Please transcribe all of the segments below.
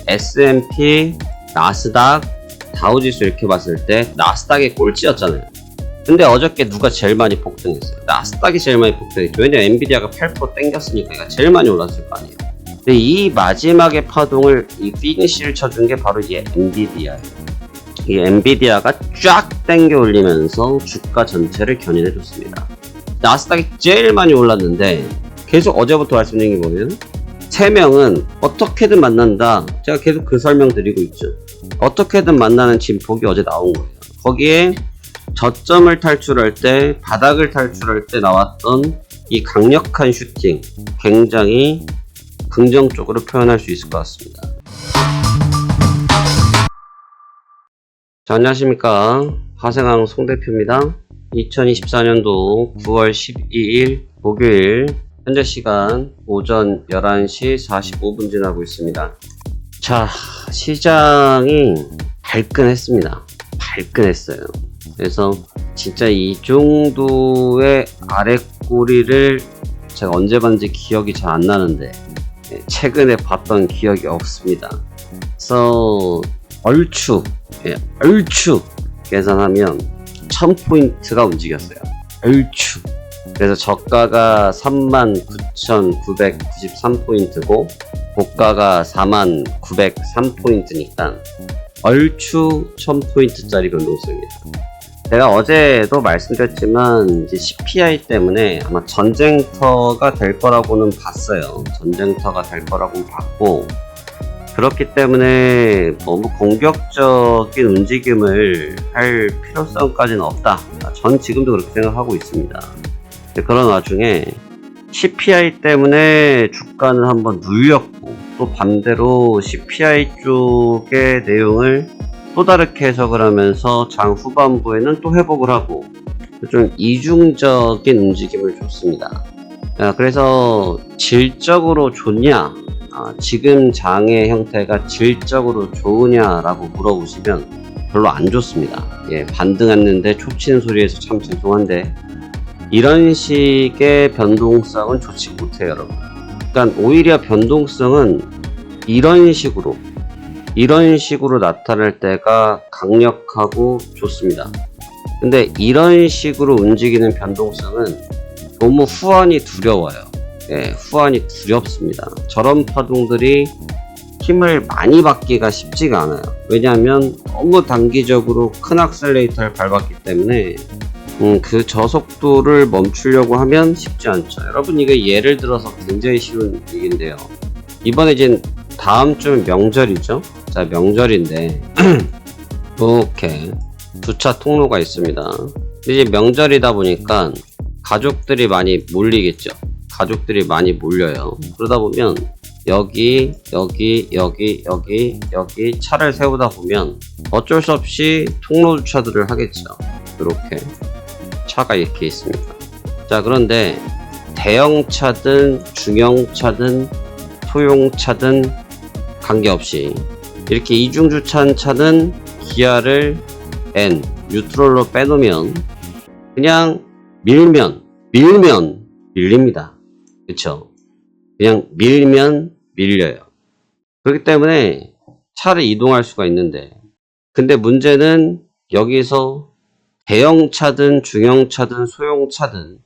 S&P, 나스닥, 다우지수 이렇게 봤을 때 나스닥이 꼴찌였잖아요. 근데 어저께 누가 제일 많이 폭등했어요? 나스닥이 제일 많이 폭등했죠. 왜냐면 엔비디아가 8% 땡겼으니까 얘가 제일 많이 올랐을 거 아니에요. 근데 이 마지막에 파동을 이 피니쉬를 쳐준 게 바로 이 엔비디아예요. 이 엔비디아가 쫙 땡겨 올리면서 주가 전체를 견인해 줬습니다. 나스닥이 제일 많이 올랐는데 계속 어제부터 말씀드린 게 뭐냐면 3명은 어떻게든 만난다. 제가 계속 그 설명 드리고 있죠. 어떻게든 만나는 진폭이 어제 나온 거예요. 거기에 저점을 탈출할 때, 바닥을 탈출할 때 나왔던 이 강력한 슈팅, 굉장히 긍정적으로 표현할 수 있을 것 같습니다. 자, 안녕하십니까. 하생항 송대표입니다. 2024년도 9월 12일 목요일 현재 시간 오전 11시 45분 지나고 있습니다. 자, 시장이 발끈했습니다. 발끈했어요. 그래서 진짜 이 정도의 아랫꼬리를 제가 언제 봤는지 기억이 잘 안 나는데 최근에 봤던 기억이 없습니다. 그래서 얼추 계산하면 1000포인트가 움직였어요. 얼추. 그래서 저가가 39,993포인트고 고가가 40,903포인트니까 얼추 1000포인트짜리 변동성입니다. 제가 어제도 말씀드렸지만 이제 CPI 때문에 아마 전쟁터가 될 거라고는 봤어요. 전쟁터가 될 거라고는 봤고, 그렇기 때문에 너무 공격적인 움직임을 할 필요성까지는 없다. 전 지금도 그렇게 생각하고 있습니다. 그런 와중에 CPI 때문에 주가는 한번 눌렸고, 또 반대로 CPI 쪽의 내용을 또 다르게 해석을 하면서 장 후반부에는 또 회복을 하고 좀 이중적인 움직임을 줬습니다. 그래서 질적으로 좋냐, 지금 장의 형태가 질적으로 좋으냐라고 물어보시면 별로 안 좋습니다. 반등했는데 초치는 소리에서 참 죄송한데 이런 식의 변동성은 좋지 못해요, 여러분. 그러니까 오히려 변동성은 이런 식으로 나타날 때가 강력하고 좋습니다. 근데 이런 식으로 움직이는 변동성은 너무 후환이 두려워요. 후환이 두렵습니다. 저런 파동들이 힘을 많이 받기가 쉽지가 않아요. 왜냐하면 너무 단기적으로 큰 악셀레이터를 밟았기 때문에 그 저속도를 멈추려고 하면 쉽지 않죠. 여러분, 이게 예를 들어서 굉장히 쉬운 얘기인데요. 이번에 이제 다음 주면 명절이죠. 자, 명절인데 이렇게 주차 통로가 있습니다. 근데 이제 명절이다 보니까 가족들이 많이 몰리겠죠. 가족들이 많이 몰려요. 그러다 보면 여기 차를 세우다 보면 어쩔 수 없이 통로 주차들을 하겠죠. 이렇게 차가 이렇게 있습니다. 자, 그런데 대형차든 중형차든 소형차든 관계없이 이렇게 이중주차한 차는 기아를 N, 뉴트럴로 빼놓으면 그냥 밀립니다. 그쵸? 그냥 밀려요. 그렇기 때문에 차를 이동할 수가 있는데, 근데 문제는 여기서 대형차든 중형차든 소형차든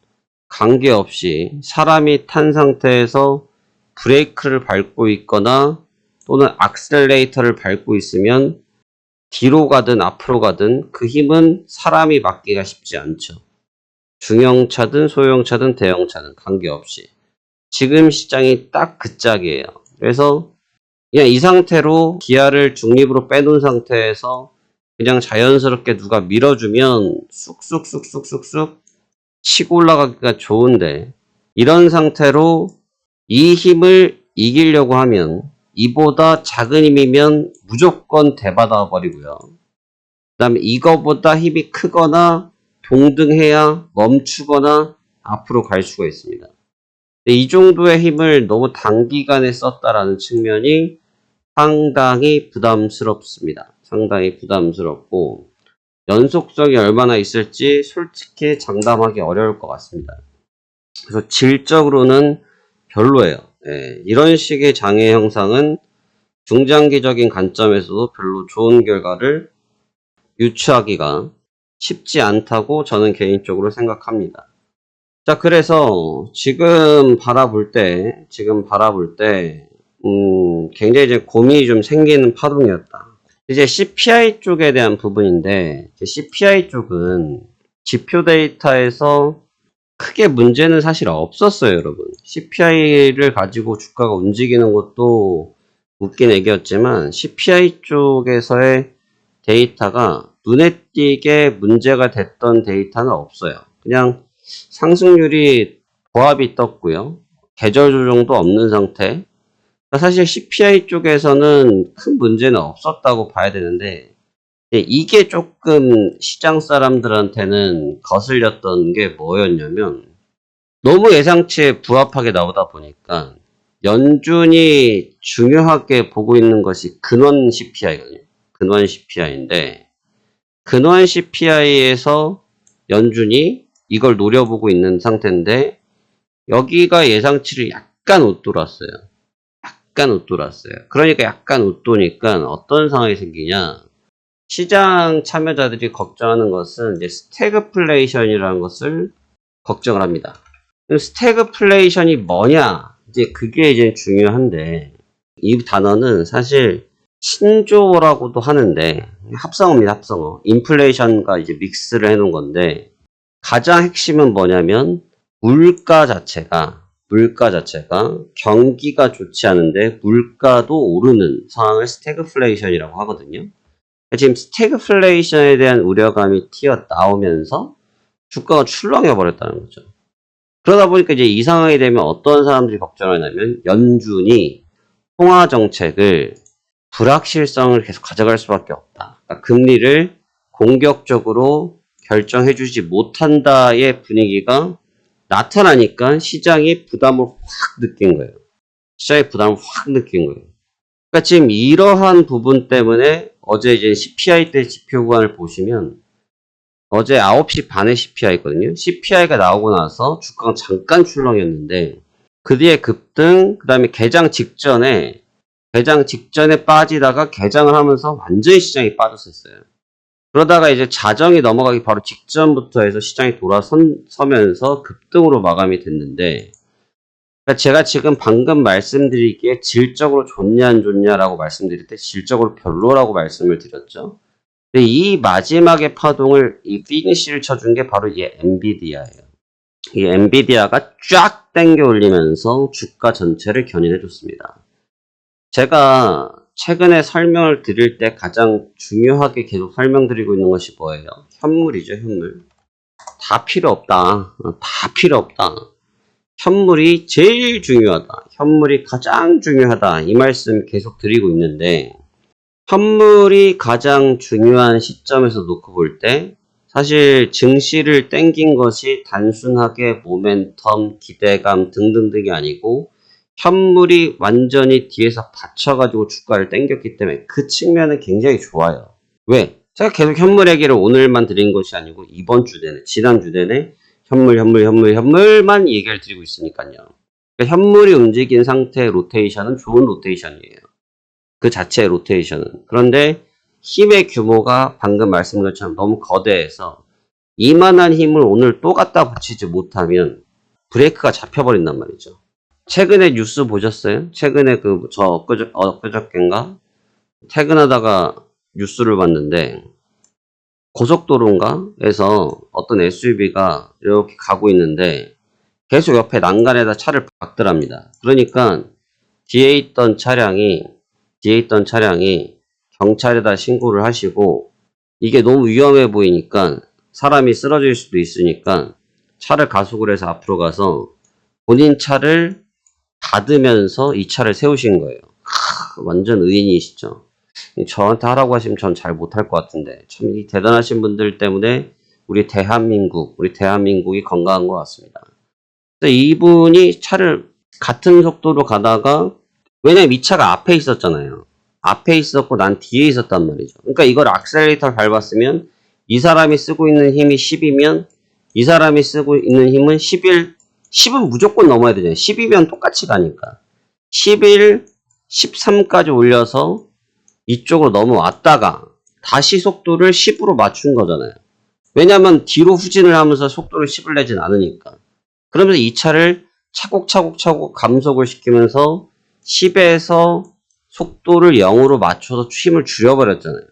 관계없이 사람이 탄 상태에서 브레이크를 밟고 있거나 또는 악셀레이터를 밟고 있으면 뒤로 가든 앞으로 가든 그 힘은 사람이 받기가 쉽지 않죠. 중형차든 소형차든 대형차든 관계없이 지금 시장이 딱 그 짝이에요. 그래서 그냥 이 상태로 기아를 중립으로 빼놓은 상태에서 그냥 자연스럽게 누가 밀어주면 쑥쑥 치고 올라가기가 좋은데, 이런 상태로 이 힘을 이기려고 하면 이보다 작은 힘이면 무조건 대받아 버리고요. 그 다음에 이거보다 힘이 크거나 동등해야 멈추거나 앞으로 갈 수가 있습니다. 이 정도의 힘을 너무 단기간에 썼다라는 측면이 상당히 부담스럽습니다. 상당히 부담스럽고 연속성이 얼마나 있을지 솔직히 장담하기 어려울 것 같습니다. 그래서 질적으로는 별로예요. 이런 식의 장애 형상은 중장기적인 관점에서도 별로 좋은 결과를 유추하기가 쉽지 않다고 저는 개인적으로 생각합니다. 자, 그래서 지금 바라볼 때, 굉장히 이제 고민이 좀 생기는 파동이었다. 이제 CPI 쪽에 대한 부분인데, CPI 쪽은 지표 데이터에서 크게 문제는 사실 없었어요, 여러분. CPI를 가지고 주가가 움직이는 것도 웃긴 얘기였지만, CPI 쪽에서의 데이터가 눈에 띄게 문제가 됐던 데이터는 없어요. 그냥 상승률이 보합이 떴고요. 계절 조정도 없는 상태. 사실 CPI 쪽에서는 큰 문제는 없었다고 봐야 되는데, 이게 조금 시장 사람들한테는 거슬렸던 게 뭐였냐면, 너무 예상치에 부합하게 나오다 보니까 연준이 중요하게 보고 있는 것이 근원 CPI거든요. 근원 CPI인데, 근원 CPI에서 연준이 이걸 노려보고 있는 상태인데, 여기가 예상치를 약간 웃돌았어요. 그러니까 약간 웃도니까 어떤 상황이 생기냐. 시장 참여자들이 걱정하는 것은 이제 스태그플레이션이라는 것을 걱정을 합니다. 스태그플레이션이 뭐냐? 이제 그게 이제 중요한데, 이 단어는 사실 신조어라고도 하는데, 합성어입니다, 합성어. 인플레이션과 이제 믹스를 해놓은 건데, 가장 핵심은 뭐냐면, 물가 자체가 경기가 좋지 않은데, 물가도 오르는 상황을 스태그플레이션이라고 하거든요. 지금 스태그플레이션에 대한 우려감이 튀어나오면서, 주가가 출렁여 버렸다는 거죠. 그러다 보니까 이제 이 상황이 되면 어떤 사람들이 걱정하냐면 연준이 통화 정책을 불확실성을 계속 가져갈 수밖에 없다. 그러니까 금리를 공격적으로 결정해주지 못한다의 분위기가 나타나니까 시장이 부담을 확 느낀 거예요. 그러니까 지금 이러한 부분 때문에 어제 이제 CPI 때 지표 구간을 보시면 어제 9시 반에 CPI거든요. CPI가 나오고 나서 주가가 잠깐 출렁였는데 그 뒤에 급등, 그 다음에 개장 직전에 빠지다가 개장을 하면서 완전히 시장이 빠졌었어요. 그러다가 이제 자정이 넘어가기 바로 직전부터 해서 시장이 돌아서면서 급등으로 마감이 됐는데, 그러니까 제가 지금 방금 말씀드리기에 질적으로 좋냐 안 좋냐라고 말씀드릴 때 질적으로 별로라고 말씀을 드렸죠. 근데 이 마지막의 파동을 이 피니쉬를 쳐준 게 바로 이 엔비디아예요. 이 엔비디아가 쫙 당겨 올리면서 주가 전체를 견인해 줬습니다. 제가 최근에 설명을 드릴 때 가장 중요하게 계속 설명드리고 있는 것이 뭐예요? 현물이죠, 현물. 다 필요 없다. 현물이 제일 중요하다. 현물이 가장 중요하다. 이 말씀 계속 드리고 있는데, 현물이 가장 중요한 시점에서 놓고 볼 때 사실 증시를 땡긴 것이 단순하게 모멘텀, 기대감 등등등이 아니고 현물이 완전히 뒤에서 받쳐가지고 주가를 땡겼기 때문에 그 측면은 굉장히 좋아요. 왜? 제가 계속 현물 얘기를 오늘만 드린 것이 아니고 이번 주 내내, 지난 주 내내 현물만 얘기를 드리고 있으니까요. 그러니까 현물이 움직인 상태의 로테이션은 좋은 로테이션이에요. 그 자체의 로테이션은. 그런데 힘의 규모가 방금 말씀드린 것처럼 너무 거대해서 이만한 힘을 오늘 또 갖다 붙이지 못하면 브레이크가 잡혀버린단 말이죠. 최근에 뉴스 보셨어요? 최근에 엊그저께인가? 퇴근하다가 뉴스를 봤는데 고속도로인가에서 어떤 SUV가 이렇게 가고 있는데 계속 옆에 난간에다 차를 박더랍니다. 그러니까 뒤에 있던 차량이 경찰에다 신고를 하시고 이게 너무 위험해 보이니까 사람이 쓰러질 수도 있으니까 차를 가속을 해서 앞으로 가서 본인 차를 닫으면서 이 차를 세우신 거예요. 완전 의인이시죠. 저한테 하라고 하시면 전 잘 못할 것 같은데 참 이 대단하신 분들 때문에 우리 대한민국이 건강한 것 같습니다. 그래서 이분이 차를 같은 속도로 가다가 왜냐면 이 차가 앞에 있었잖아요. 앞에 있었고 난 뒤에 있었단 말이죠. 그러니까 이걸 악셀레이터를 밟았으면 이 사람이 쓰고 있는 힘이 10이면 이 사람이 쓰고 있는 힘은 10은 무조건 넘어야 되잖아요. 10이면 똑같이 가니까. 11 13까지 올려서 이쪽으로 넘어왔다가 다시 속도를 10으로 맞춘 거잖아요. 왜냐면 뒤로 후진을 하면서 속도를 10을 내진 않으니까. 그러면서 이 차를 차곡차곡 감속을 시키면서 10에서 속도를 0으로 맞춰서 힘을 줄여버렸잖아요.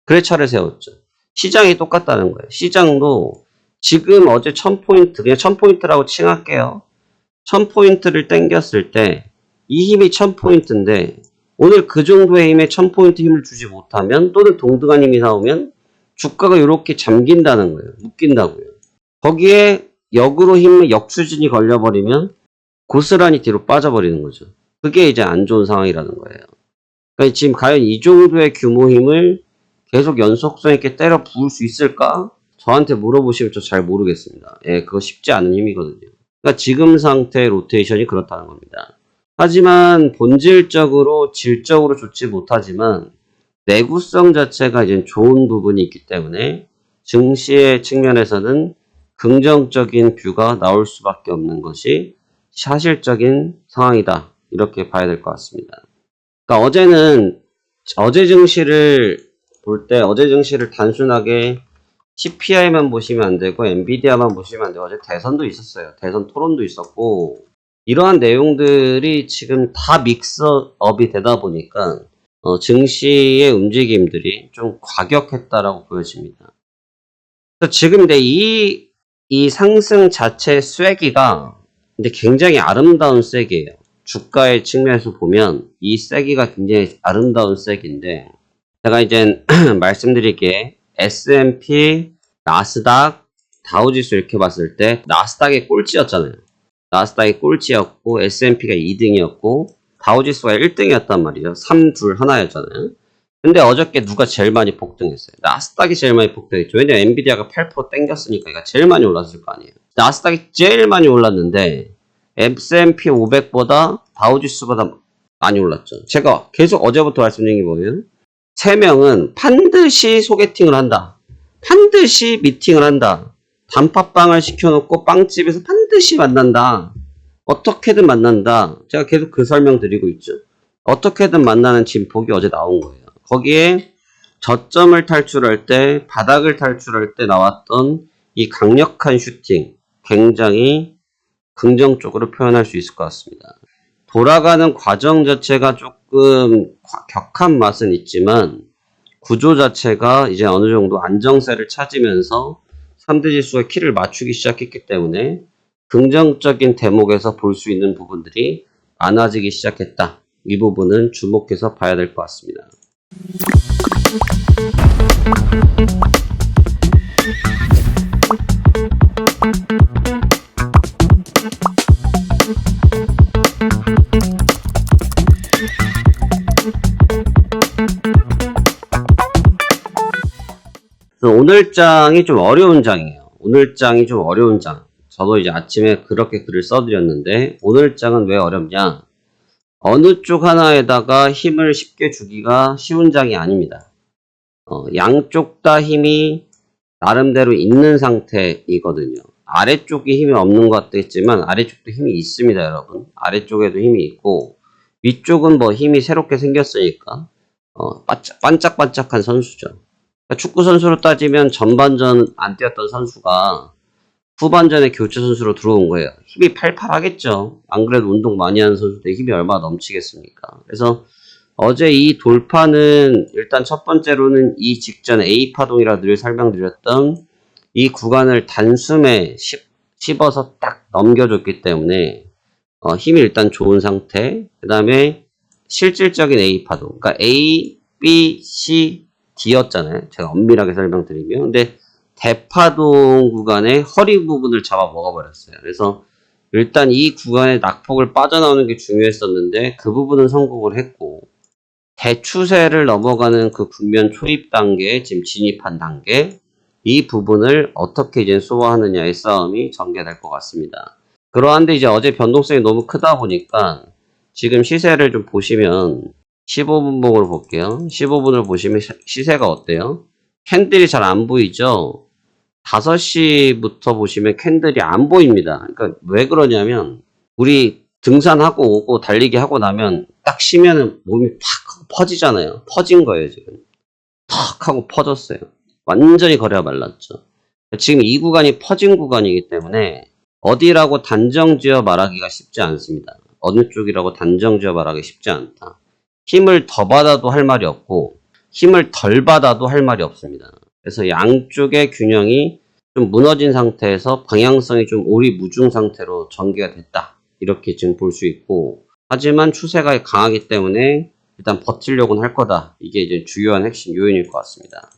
그래 차를 세웠죠. 시장이 똑같다는 거예요. 시장도 지금 어제 1000포인트, 그냥 1000포인트라고 칭할게요. 1000포인트를 땡겼을 때 이 힘이 1000포인트인데 오늘 그 정도의 힘에 1000포인트 힘을 주지 못하면 또는 동등한 힘이 나오면 주가가 이렇게 잠긴다는 거예요. 묶인다고요. 거기에 역으로 힘, 역추진이 걸려버리면 고스란히 뒤로 빠져버리는 거죠. 그게 이제 안 좋은 상황이라는 거예요. 그러니까 지금 과연 이 정도의 규모 힘을 계속 연속성 있게 때려 부을 수 있을까? 저한테 물어보시면 저 잘 모르겠습니다. 예, 그거 쉽지 않은 힘이거든요. 그러니까 지금 상태의 로테이션이 그렇다는 겁니다. 하지만 본질적으로 질적으로 좋지 못하지만 내구성 자체가 이제 좋은 부분이 있기 때문에 증시의 측면에서는 긍정적인 뷰가 나올 수밖에 없는 것이 사실적인 상황이다. 이렇게 봐야 될 것 같습니다. 그러니까 어제 증시를 볼 때 어제 증시를 단순하게 CPI만 보시면 안 되고 엔비디아만 보시면 안 되고 어제 대선도 있었어요. 대선 토론도 있었고 이러한 내용들이 지금 다 믹스업이 되다 보니까 증시의 움직임들이 좀 과격했다라고 보여집니다. 지금 근데 이 상승 자체의 쐐기가 근데 굉장히 아름다운 쐐기예요. 주가의 측면에서 보면 이 쐐기가 굉장히 아름다운 쐐기인데 제가 이제 말씀드릴게 S&P, 나스닥, 다우지수 이렇게 봤을 때 나스닥이 꼴찌였잖아요. 나스닥이 꼴찌였고 S&P가 2등이었고 다우지수가 1등이었단 말이죠. 3, 2, 1였잖아요. 근데 어저께 누가 제일 많이 폭등했어요? 나스닥이 제일 많이 폭등했죠. 왜냐면 엔비디아가 8% 땡겼으니까 얘가 제일 많이 올랐을 거 아니에요. 나스닥이 제일 많이 올랐는데 S&P 500보다 다우지수보다 많이 올랐죠. 제가 계속 어제부터 말씀드린 게 뭐예요? 3명은 반드시 소개팅을 한다. 반드시 미팅을 한다. 단팥빵을 시켜놓고 빵집에서 반드시 만난다. 어떻게든 만난다. 제가 계속 그 설명 드리고 있죠. 어떻게든 만나는 진폭이 어제 나온 거예요. 거기에 저점을 탈출할 때, 바닥을 탈출할 때 나왔던 이 강력한 슈팅, 굉장히 긍정적으로 표현할 수 있을 것 같습니다. 돌아가는 과정 자체가 조금 격한 맛은 있지만 구조 자체가 이제 어느 정도 안정세를 찾으면서 3대 지수가 키를 맞추기 시작했기 때문에 긍정적인 대목에서 볼 수 있는 부분들이 많아지기 시작했다. 이 부분은 주목해서 봐야 될 것 같습니다. 오늘 장이 좀 어려운 장이에요. 오늘 장이 좀 어려운 장. 저도 이제 아침에 그렇게 글을 써드렸는데 오늘 장은 왜 어렵냐? 어느 쪽 하나에다가 힘을 쉽게 주기가 쉬운 장이 아닙니다. 양쪽 다 힘이 나름대로 있는 상태이거든요. 아래쪽이 힘이 없는 것 같겠지만 아래쪽도 힘이 있습니다, 여러분. 아래쪽에도 힘이 있고 위쪽은 뭐 힘이 새롭게 생겼으니까 반짝반짝한 선수죠. 그러니까 축구 선수로 따지면 전반전 안 뛰었던 선수가 후반전에 교체 선수로 들어온 거예요. 힘이 팔팔하겠죠. 안 그래도 운동 많이 하는 선수들 힘이 얼마나 넘치겠습니까? 그래서 어제 이 돌파는 일단 첫 번째로는 이 직전 A파동이라 늘 설명드렸던 이 구간을 단숨에 씹어서 딱 넘겨줬기 때문에 힘이 일단 좋은 상태. 그 다음에 실질적인 A파동. 그러니까 A, B, C, D였잖아요. 제가 엄밀하게 설명드리면. 근데 대파동 구간의 허리 부분을 잡아 먹어버렸어요. 그래서 일단 이 구간의 낙폭을 빠져나오는 게 중요했었는데 그 부분은 성공을 했고 대추세를 넘어가는 그 국면 초입 단계에 지금 진입한 단계 이 부분을 어떻게 이제 소화하느냐의 싸움이 전개될 것 같습니다. 그러한데 이제 어제 변동성이 너무 크다 보니까 지금 시세를 좀 보시면 15분봉으로 볼게요. 15분을 보시면 시세가 어때요? 캔들이 잘 안 보이죠? 5시부터 보시면 캔들이 안 보입니다. 그러니까 왜 그러냐면 우리 등산하고 오고 달리기 하고 나면 딱 쉬면은 몸이 팍 퍼지잖아요. 퍼진 거예요, 지금. 탁 하고 퍼졌어요. 완전히 거래가 말랐죠. 지금 이 구간이 퍼진 구간이기 때문에 어디라고 단정지어 말하기가 쉽지 않습니다. 어느 쪽이라고 단정지어 말하기 쉽지 않다. 힘을 더 받아도 할 말이 없고 힘을 덜 받아도 할 말이 없습니다. 그래서 양쪽의 균형이 좀 무너진 상태에서 방향성이 좀 오리무중 상태로 전개가 됐다. 이렇게 지금 볼 수 있고, 하지만 추세가 강하기 때문에 일단 버티려고는 할 거다. 이게 이제 주요한 핵심 요인일 것 같습니다.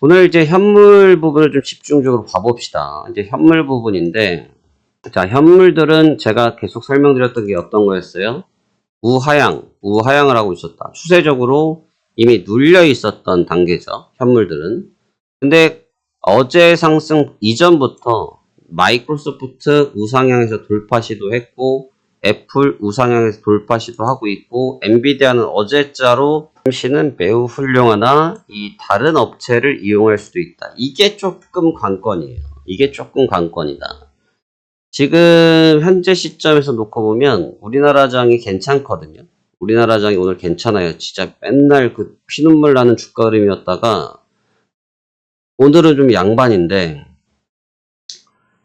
오늘 이제 현물 부분을 좀 집중적으로 봐봅시다. 이제 현물 부분인데, 자, 현물들은 제가 계속 설명드렸던 게 어떤 거였어요? 우하향을 하고 있었다. 추세적으로 이미 눌려 있었던 단계죠. 현물들은. 근데 어제 상승 이전부터 마이크로소프트 우상향에서 돌파 시도했고, 애플 우상향에서 돌파 시도하고 있고, 엔비디아는 어제자로 당시는 매우 훌륭하나 이 다른 업체를 이용할 수도 있다. 이게 조금 관건이에요. 이게 조금 관건이다. 지금 현재 시점에서 놓고 보면 우리나라 장이 괜찮거든요. 우리나라 장이 오늘 괜찮아요. 진짜 맨날 그 피눈물 나는 주가 흐름이었다가 오늘은 좀 양반인데,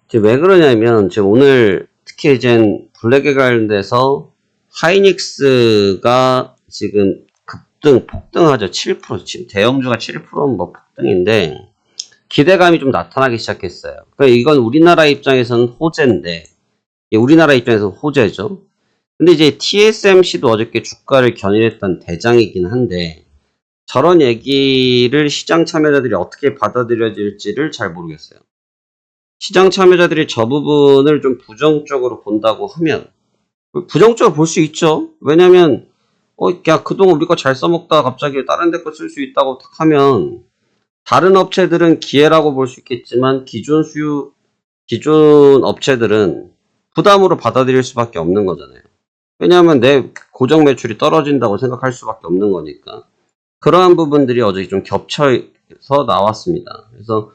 지금 왜 그러냐면 지금 오늘 특히 이제 블랙에 관련돼서 하이닉스가 지금 폭등하죠. 7%. 지금 대형주가 7%는 뭐 폭등인데 기대감이 좀 나타나기 시작했어요. 그러니까 이건 우리나라 입장에서는 호재인데, 우리나라 입장에서는 호재죠. 근데 이제 TSMC도 어저께 주가를 견인했던 대장이긴 한데, 저런 얘기를 시장 참여자들이 어떻게 받아들여질지를 잘 모르겠어요. 시장 참여자들이 저 부분을 좀 부정적으로 본다고 하면, 부정적으로 볼 수 있죠. 왜냐면, 야, 그동안 우리 거 잘 써먹다가 갑자기 다른 데 거 쓸 수 있다고 탁 하면, 다른 업체들은 기회라고 볼 수 있겠지만, 기존 업체들은 부담으로 받아들일 수밖에 없는 거잖아요. 왜냐하면 내 고정 매출이 떨어진다고 생각할 수밖에 없는 거니까. 그러한 부분들이 어제 좀 겹쳐서 나왔습니다. 그래서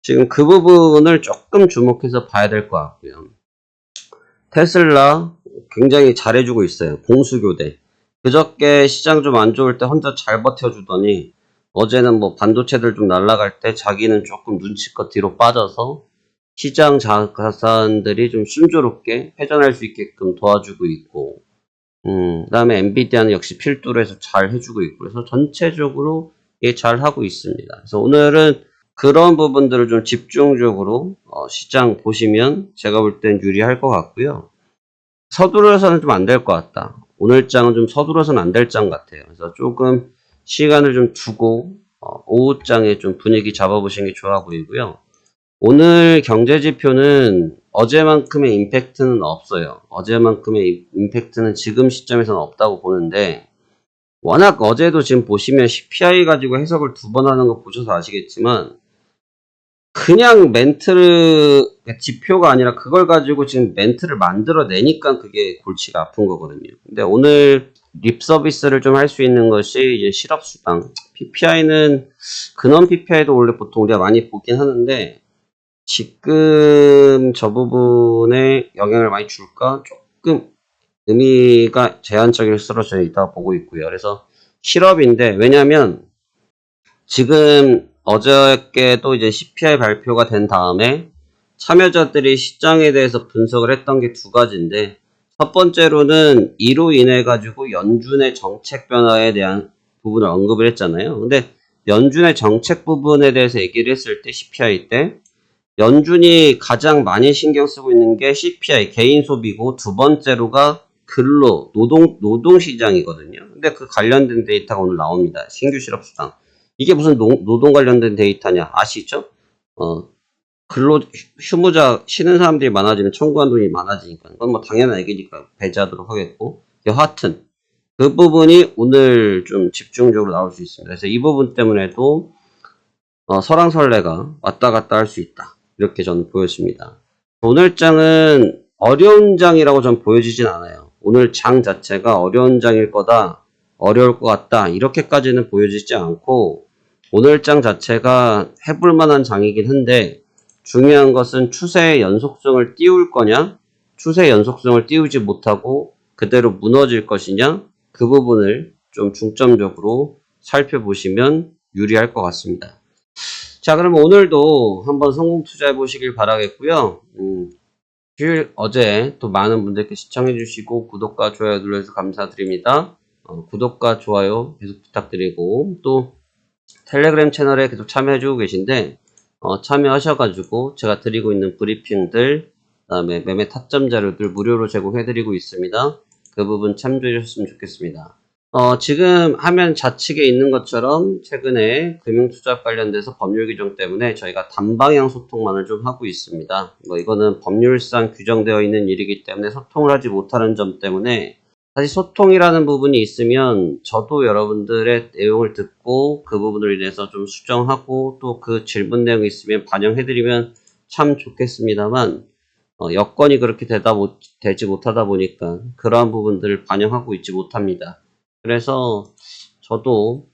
지금 그 부분을 조금 주목해서 봐야 될 것 같고요. 테슬라 굉장히 잘해주고 있어요. 공수교대. 그저께 시장 좀 안 좋을 때 혼자 잘 버텨주더니 어제는 뭐 반도체들 좀 날아갈 때 자기는 조금 눈치껏 뒤로 빠져서 시장 자산들이 좀 순조롭게 회전할 수 있게끔 도와주고 있고, 그 다음에 엔비디아는 역시 필두로 해서 잘 해주고 있고, 그래서 전체적으로 잘 하고 있습니다. 그래서 오늘은 그런 부분들을 좀 집중적으로 시장 보시면 제가 볼 땐 유리할 것 같고요. 서두르서는 좀 안 될 것 같다. 오늘 장은 좀 서두르서는 안 될 장 같아요. 그래서 조금 시간을 좀 두고 오후 장에 좀 분위기 잡아보시는 게 좋아 보이고요. 오늘 경제지표는 어제만큼의 임팩트는 없어요. 어제만큼의 임팩트는 지금 시점에서는 없다고 보는데, 워낙 어제도 지금 보시면 CPI 가지고 해석을 2번 하는 거 보셔서 아시겠지만, 그냥 지표가 아니라 그걸 가지고 지금 멘트를 만들어내니까 그게 골치가 아픈 거거든요. 근데 오늘 립 서비스를 좀 할 수 있는 것이 이제 실업수당. PPI는, 근원 PPI도 원래 보통 우리가 많이 보긴 하는데, 지금 저 부분에 영향을 많이 줄까? 조금 의미가 제한적일 수로 있다고 보고 있고요. 그래서 실업인데, 왜냐면 지금 어저께도 이제 CPI 발표가 된 다음에 참여자들이 시장에 대해서 분석을 했던 게 2가지인데, 첫 번째로는 이로 인해 가지고 연준의 정책 변화에 대한 부분을 언급을 했잖아요. 근데 연준의 정책 부분에 대해서 얘기를 했을 때 CPI 때 연준이 가장 많이 신경 쓰고 있는 게 CPI, 개인 소비고, 2번째로가 노동 시장이거든요. 근데 그 관련된 데이터가 오늘 나옵니다. 신규 실업수당. 이게 무슨 노동 관련된 데이터냐 아시죠? 휴무자 쉬는 사람들이 많아지면 청구한 돈이 많아지니까, 그건 뭐 당연한 얘기니까 배제하도록 하겠고, 여하튼 그 부분이 오늘 좀 집중적으로 나올 수 있습니다. 그래서 이 부분 때문에도 설왕설래가 왔다 갔다 할 수 있다, 이렇게 저는 보여집니다. 오늘 장은 어려운 장이라고 전 보여지진 않아요. 오늘 장 자체가 어려운 장일 거다, 어려울 것 같다, 이렇게까지는 보여지지 않고, 오늘 장 자체가 해볼 만한 장이긴 한데, 중요한 것은 추세의 연속성을 띄울 거냐, 추세의 연속성을 띄우지 못하고 그대로 무너질 것이냐, 그 부분을 좀 중점적으로 살펴보시면 유리할 것 같습니다. 자, 그럼 오늘도 한번 성공 투자해 보시길 바라겠고요. 어제 또 많은 분들께 시청해 주시고 구독과 좋아요 눌러주셔서 감사드립니다. 구독과 좋아요 계속 부탁드리고 또 텔레그램 채널에 계속 참여해주고 계신데 참여하셔가지고 제가 드리고 있는 브리핑들 그다음에 매매 타점 자료들 무료로 제공해드리고 있습니다. 그 부분 참조해 주셨으면 좋겠습니다. 지금 화면 좌측에 있는 것처럼 최근에 금융투자 관련돼서 법률 규정 때문에 저희가 단방향 소통만을 좀 하고 있습니다. 이거는 법률상 규정되어 있는 일이기 때문에 소통을 하지 못하는 점 때문에 사실 소통이라는 부분이 있으면 저도 여러분들의 내용을 듣고 그 부분을 인해서 좀 수정하고 또 그 질문 내용이 있으면 반영해드리면 참 좋겠습니다만 여건이 그렇게 되지 못하다 보니까 그러한 부분들을 반영하고 있지 못합니다. 그래서 저도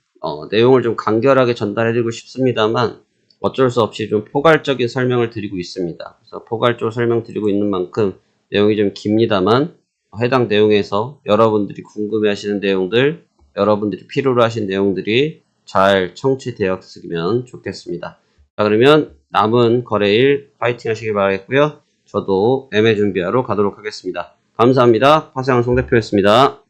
내용을 좀 간결하게 전달해드리고 싶습니다만 어쩔 수 없이 좀 포괄적인 설명을 드리고 있습니다. 그래서 포괄적으로 설명드리고 있는 만큼 내용이 좀 깁니다만 해당 내용에서 여러분들이 궁금해하시는 내용들, 여러분들이 필요로 하신 내용들이 잘 청취되었으면 좋겠습니다. 자, 그러면 남은 거래일 파이팅 하시길 바라겠고요. 저도 매매 준비하러 가도록 하겠습니다. 감사합니다. 파생한 송 대표였습니다.